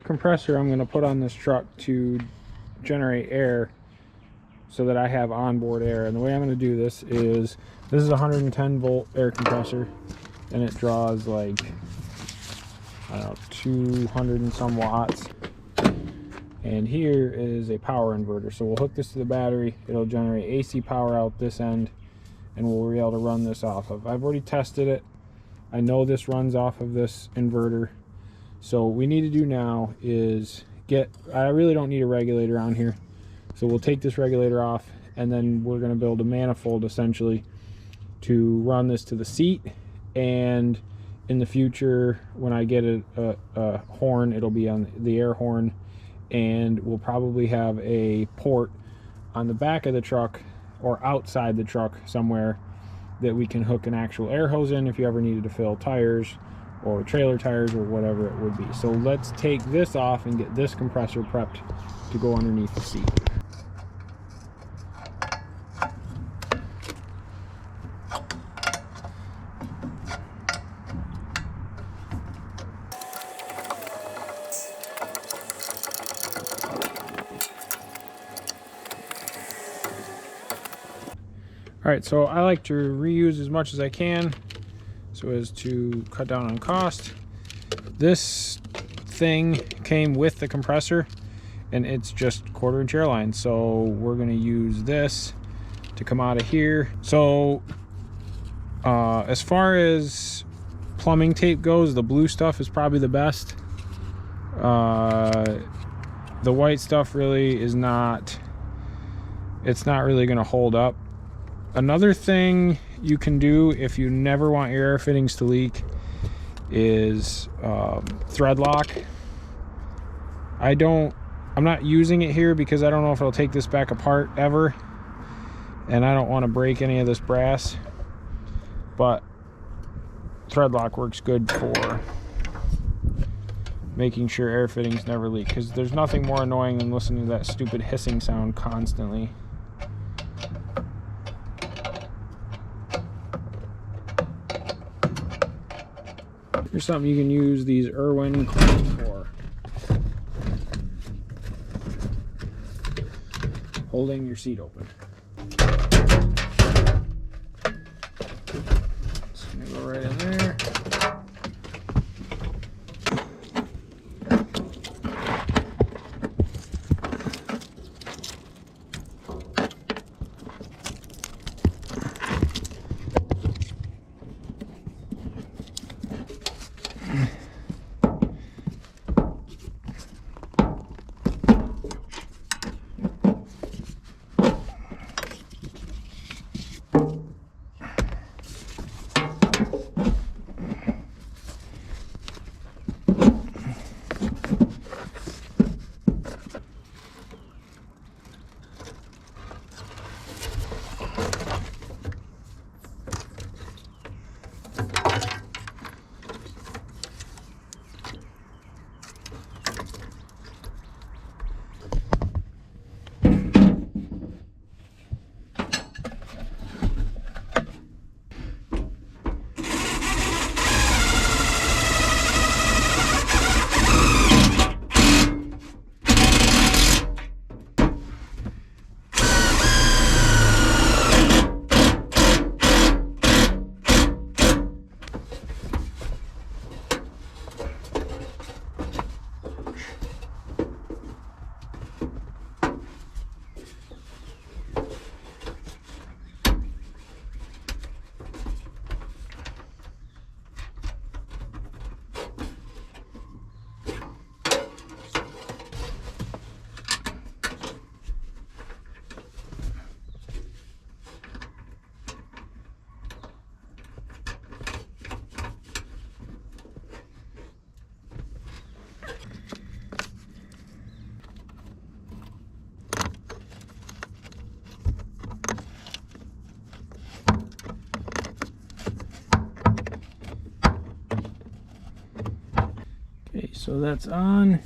compressor I'm going to put on this truck to generate air so that I have onboard air. And the way I'm going to do this is a 110 volt air compressor, and it draws like, I don't know, 200 and some watts. And here is a power inverter. So we'll hook this to the battery. It'll generate AC power out this end, and we'll be able to run this off of. I've already tested it. I know this runs off of this inverter. So what we need to do now is I really don't need a regulator on here. So we'll take this regulator off, and then we're going to build a manifold essentially to run this to the seat. And in the future, when I get a horn, it'll be on the air horn, and we'll probably have a port on the back of the truck or outside the truck somewhere that we can hook an actual air hose in if you ever needed to fill tires or trailer tires or whatever it would be. So let's take this off and get this compressor prepped to go underneath the seat. All right, so I like to reuse as much as I can so as to cut down on cost. This thing came with the compressor, and it's just 1/4 inch airline. So we're gonna use this to come out of here. So as far as plumbing tape goes, the blue stuff is probably the best. The white stuff really is not, it's not really gonna hold up. Another thing you can do if you never want your air fittings to leak is thread lock. I'm not using it here because I don't know if it'll take this back apart ever, and I don't want to break any of this brass, but thread lock works good for making sure air fittings never leak, because there's nothing more annoying than listening to that stupid hissing sound constantly. Here's something you can use these Irwin clamps for. Holding your seat open. It's gonna go right in there. Okay, so that's on.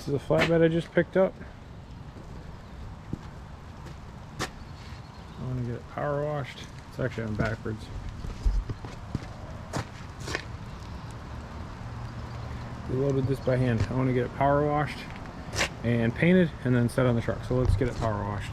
This is a flatbed I just picked up. I want to get it power washed. It's actually on backwards. We loaded this by hand. I want to get it power washed and painted and then set on the truck. So let's get it power washed.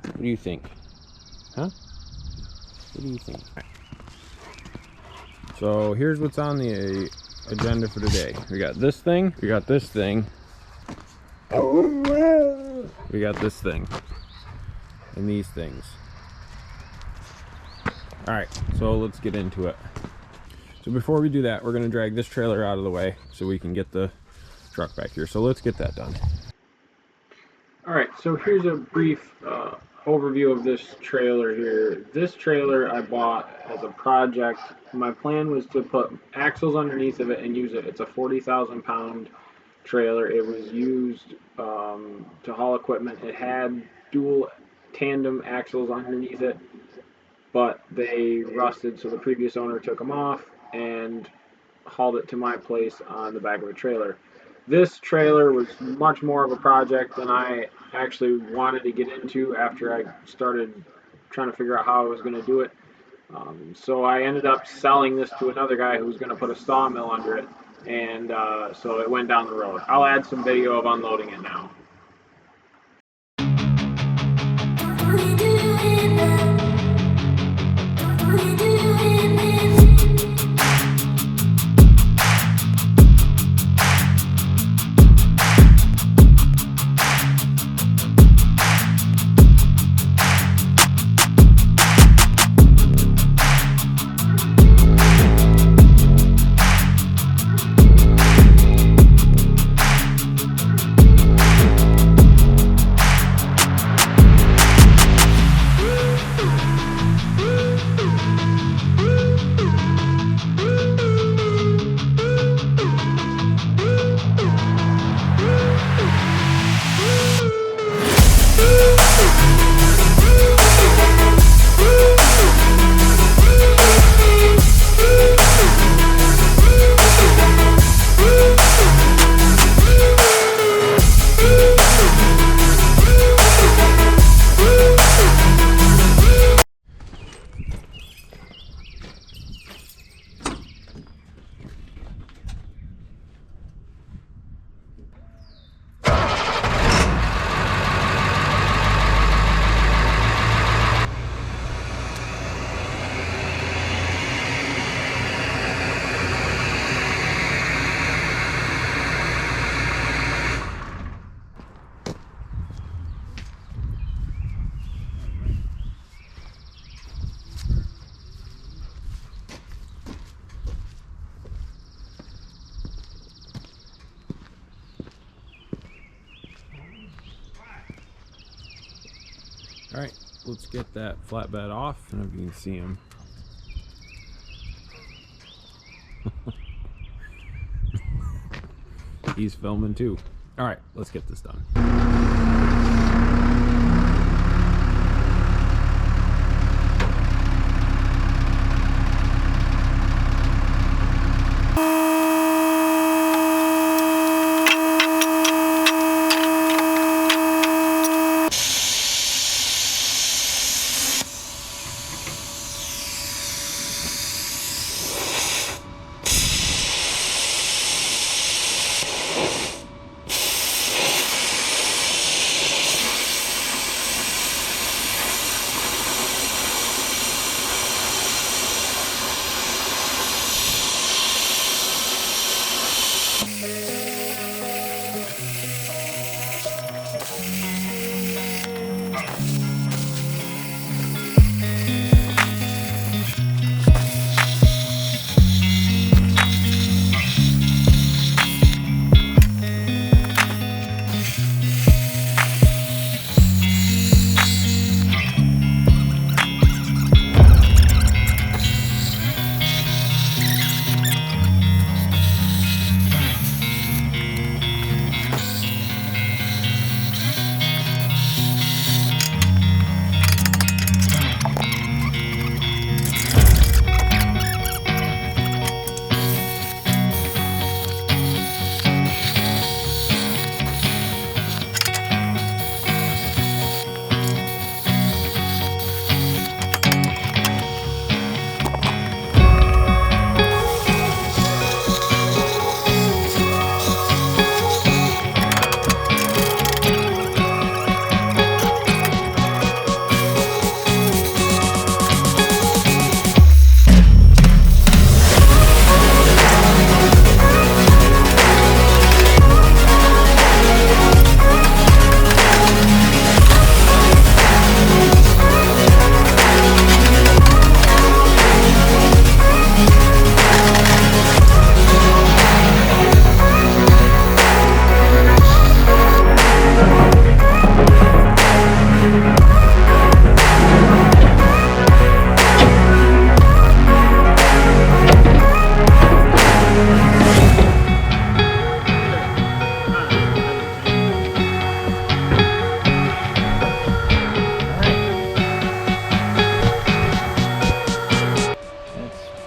What do you think? Huh? What do you think? So here's what's on the agenda for today. We got this thing, we got this thing, we got this thing, and these things. Alright, so let's get into it. So before we do that, we're going to drag this trailer out of the way so we can get the truck back here. So let's get that done. Alright, so here's a brief overview of this trailer here. This trailer I bought as a project. My plan was to put axles underneath of it and use it. It's a 40,000 pound trailer. It was used to haul equipment. It had dual tandem axles underneath it, but they rusted, so the previous owner took them off and hauled it to my place on the back of a trailer. This trailer was much more of a project than I actually wanted to get into after I started trying to figure out how I was going to do it. So I ended up selling this to another guy who was going to put a sawmill under it, and so it went down the road. I'll add some video of unloading it now. All right, let's get that flatbed off. I don't know if you can see him. He's filming too. All right, let's get this done.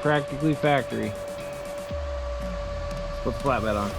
Practically factory. Let's put the flatbed on.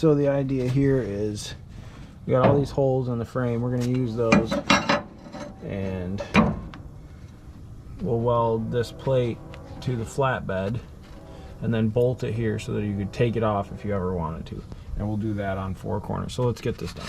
So the idea here is we got all these holes in the frame. We're going to use those, and we'll weld this plate to the flatbed and then bolt it here so that you could take it off if you ever wanted to. And we'll do that on 4 corners. So let's get this done.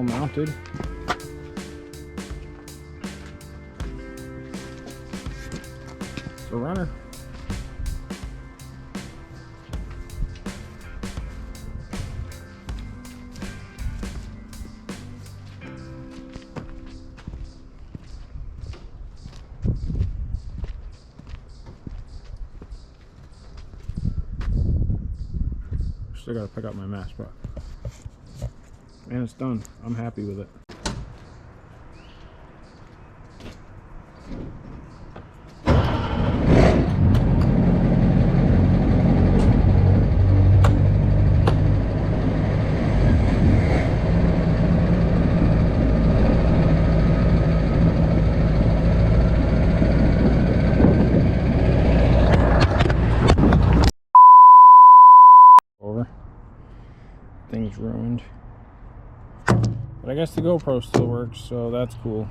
Mounted. The runner. Still gotta pick up my mask, but and it's done. I'm happy with it. Over. Thing's ruined. But I guess the GoPro still works, so that's cool.